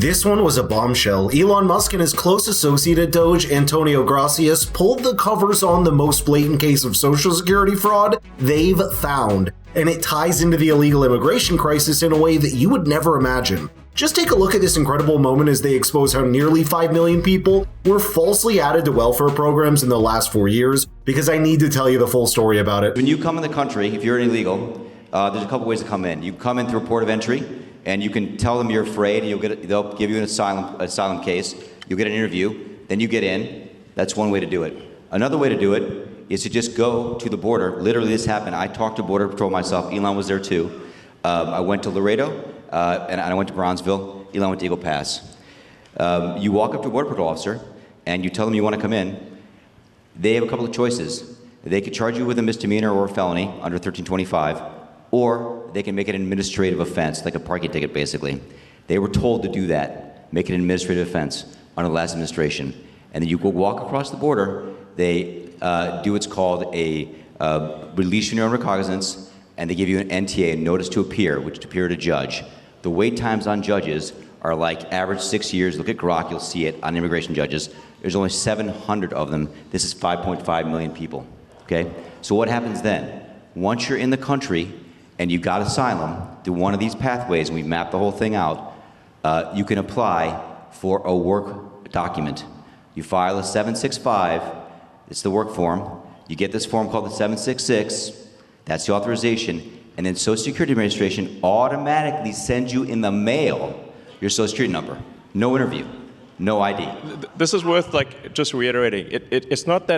This one was a bombshell. Elon Musk and his close associate at DOGE, Antonio Gracias, pulled the covers on the most blatant case of Social Security fraud they've found, and it ties into the illegal immigration crisis in a way that you would never imagine. Just take a look at this incredible moment as they expose how nearly 5 million people were falsely added to welfare programs in the last 4 years, because I need to tell you the full story about it. When you come in the country, if you're illegal, there's a couple ways to come in. You come in through a port of entry, and you can tell them you're afraid, and they'll give you an asylum case. You'll get an interview, then you get in. That's one way to do it. Another way to do it is to just go to the border. Literally, this happened. I talked to Border Patrol myself. Elon was there too. I went to Laredo, and I went to Bronzeville. Elon went to Eagle Pass. You walk up to a Border Patrol officer, and you tell them you want to come in. They have a couple of choices. They could charge you with a misdemeanor or a felony under 1325, or they can make it an administrative offense, like a parking ticket, basically. They were told to do that, make it an administrative offense under the last administration. And then you go walk across the border, they do what's called a release your own recognizance, and they give you an NTA, a notice to appear, which to appear at a judge. The wait times on judges are like average 6 years. Look at Grok, you'll see it on immigration judges. There's only 700 of them. This is 5.5 million people, okay? So what happens then? Once you're in the country, and you got asylum through one of these pathways, and we mapped the whole thing out, you can apply for a work document. You file a 765, it's the work form. You get this form called the 766, that's the authorization, and then Social Security Administration automatically sends you in the mail your Social Security number. No interview, no ID. This is worth just reiterating. It's not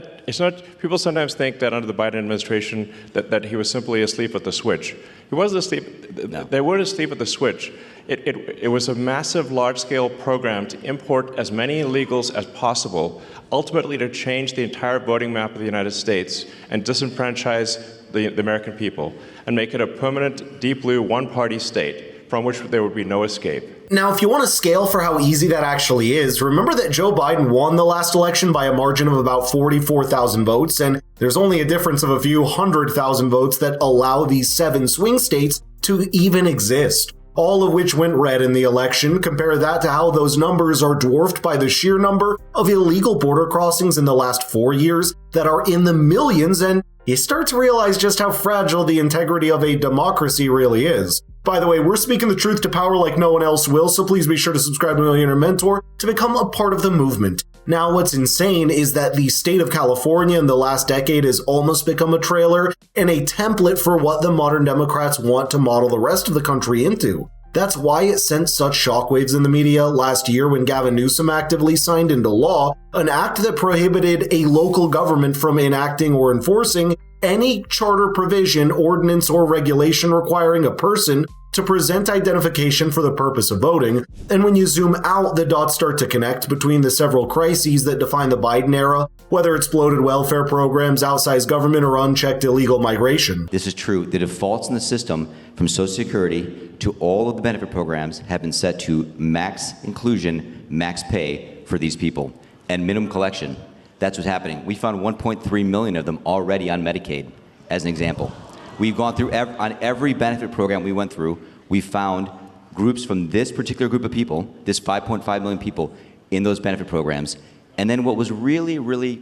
people sometimes think that under the Biden administration that he was simply asleep at the switch. He wasn't asleep. No. They weren't asleep at the switch. It was a massive, large-scale program to import as many illegals as possible, ultimately to change the entire voting map of the United States and disenfranchise the American people and make it a permanent, deep blue, one-party state from which there would be no escape. Now, if you want to scale for how easy that actually is, remember that Joe Biden won the last election by a margin of about 44,000 votes, and there's only a difference of a few 100,000 votes that allow these 7 swing states to even exist, all of which went red in the election. Compare that to how those numbers are dwarfed by the sheer number of illegal border crossings in the last 4 years that are in the millions, and you start to realize just how fragile the integrity of a democracy really is. By the way, we're speaking the truth to power like no one else will, so please be sure to subscribe to Millionaire Mentor to become a part of the movement. Now, what's insane is that the state of California in the last decade has almost become a trailer and a template for what the modern Democrats want to model the rest of the country into. That's why it sent such shockwaves in the media last year when Gavin Newsom actively signed into law an act that prohibited a local government from enacting or enforcing any charter provision, ordinance, or regulation requiring a person to present identification for the purpose of voting. And when you zoom out, the dots start to connect between the several crises that define the Biden era, whether it's bloated welfare programs, outsized government, or unchecked illegal migration. This is true. The defaults in the system from Social Security to all of the benefit programs have been set to max inclusion, max pay for these people, and minimum collection. That's what's happening. We found 1.3 million of them already on Medicaid, as an example. We've gone through, on every benefit program we went through, we found groups from this particular group of people, this 5.5 million people, in those benefit programs. And then what was really, really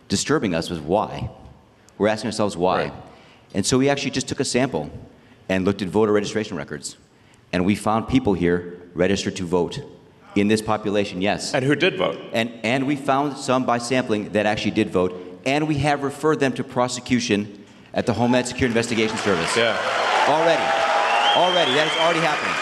disturbing us was why. We're asking ourselves why. Right. And so we actually just took a sample and looked at voter registration records. And we found people here registered to vote. In this population, yes. And who did vote? And we found some by sampling that actually did vote, and we have referred them to prosecution at the Homeland Security Investigation Service. Yeah. Already, that is already happening,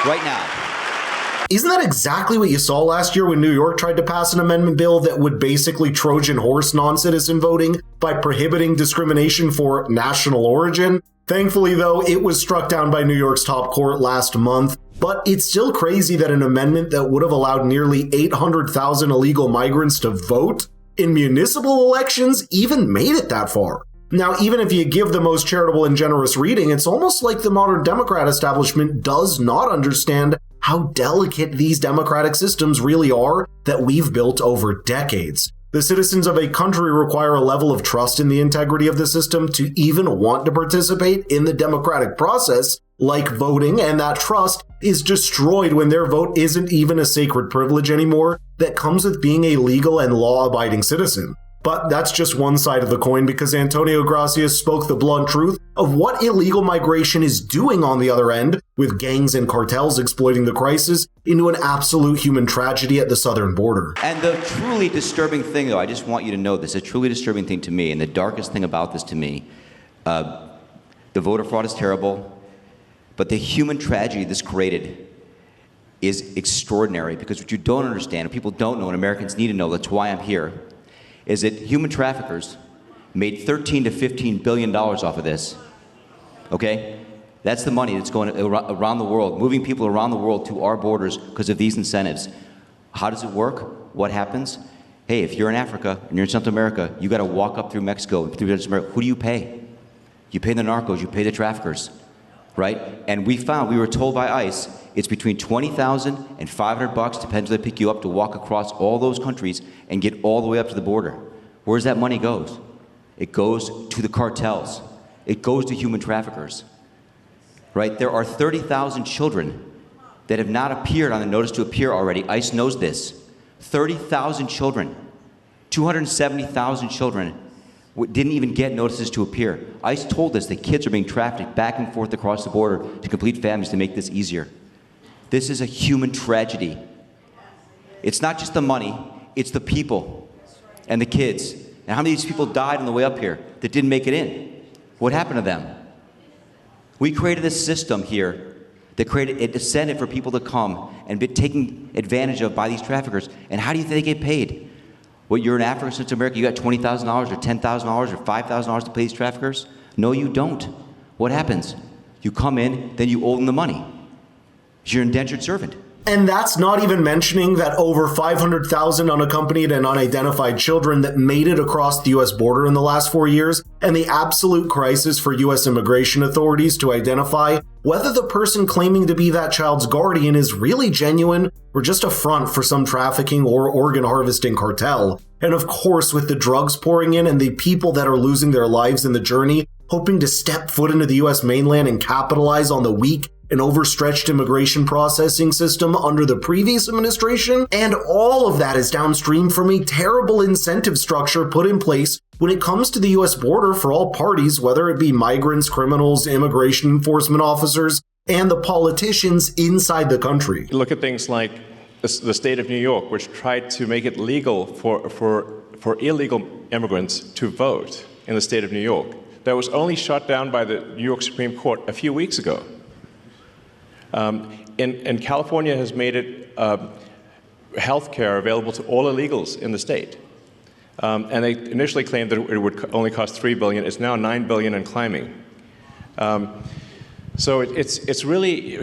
right now. Isn't that exactly what you saw last year when New York tried to pass an amendment bill that would basically Trojan horse non-citizen voting by prohibiting discrimination for national origin? Thankfully, though, it was struck down by New York's top court last month. But it's still crazy that an amendment that would have allowed nearly 800,000 illegal migrants to vote in municipal elections even made it that far. Now, even if you give the most charitable and generous reading, it's almost like the modern Democrat establishment does not understand how delicate these democratic systems really are that we've built over decades. The citizens of a country require a level of trust in the integrity of the system to even want to participate in the democratic process, like voting, and that trust is destroyed when their vote isn't even a sacred privilege anymore that comes with being a legal and law-abiding citizen. But that's just one side of the coin, because Antonio Gracias spoke the blunt truth of what illegal migration is doing on the other end, with gangs and cartels exploiting the crisis into an absolute human tragedy at the southern border. And the truly disturbing thing, though, I just want you to know this, a truly disturbing thing to me, and the darkest thing about this to me, the voter fraud is terrible, but the human tragedy this created is extraordinary, because what you don't understand, and people don't know, and Americans need to know, that's why I'm here, is that human traffickers made $13 to $15 billion off of this, okay? That's the money that's going around the world, moving people around the world to our borders because of these incentives. How does it work? What happens? Hey, if you're in Africa and you're in Central America, you got to walk up through Mexico, through Central America. Who do you pay? You pay the narcos, you pay the traffickers, right? And we were told by ICE, it's between $20,000 and $500, depends where they pick you up, to walk across all those countries and get all the way up to the border. Where's that money goes? It goes to the cartels. It goes to human traffickers, right? There are 30,000 children that have not appeared on the notice to appear already. ICE knows this. 30,000 children, 270,000 children didn't even get notices to appear. ICE told us that kids are being trafficked back and forth across the border to complete families to make this easier. This is a human tragedy. It's not just the money, it's the people and the kids. And how many of these people died on the way up here that didn't make it in? What happened to them? We created a system here that created an incentive for people to come and be taken advantage of by these traffickers. And how do you think they get paid? Well, you're in Africa, Central America, you got $20,000 or $10,000 or $5,000 to pay these traffickers? No, you don't. What happens? You come in, then you owe them the money. You're an indentured servant. And that's not even mentioning that over 500,000 unaccompanied and unidentified children that made it across the U.S. border in the last 4 years, and the absolute crisis for U.S. immigration authorities to identify whether the person claiming to be that child's guardian is really genuine or just a front for some trafficking or organ harvesting cartel. And of course, with the drugs pouring in and the people that are losing their lives in the journey, hoping to step foot into the U.S. mainland and capitalize on the weak and overstretched immigration processing system under the previous administration, and all of that is downstream from a terrible incentive structure put in place when it comes to the U.S. border for all parties, whether it be migrants, criminals, immigration enforcement officers, and the politicians inside the country. Look at things like the state of New York, which tried to make it legal for illegal immigrants to vote in the state of New York. That was only shut down by the New York Supreme Court a few weeks ago. And California has made it health care available to all illegals in the state. And they initially claimed that it would only cost $3 billion. It's now $9 billion and climbing. So it's really,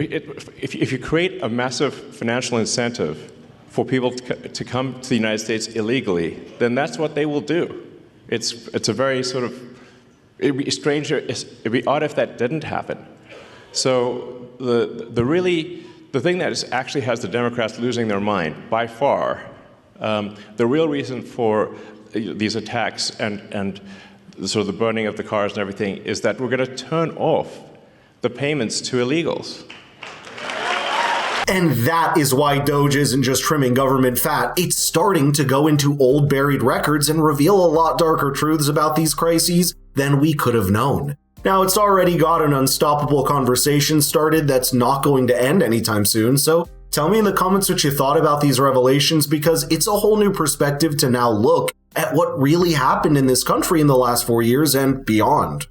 if you create a massive financial incentive for people to come to the United States illegally, then that's what they will do. It's a very sort of, it'd be stranger, it'd be odd if that didn't happen. So the thing that actually has the Democrats losing their mind by far, the real reason for these attacks and sort of the burning of the cars and everything is that we're going to turn off the payments to illegals. And that is why DOGE isn't just trimming government fat. It's starting to go into old buried records and reveal a lot darker truths about these crises than we could have known. Now, it's already got an unstoppable conversation started that's not going to end anytime soon, so tell me in the comments what you thought about these revelations, because it's a whole new perspective to now look at what really happened in this country in the last 4 years and beyond.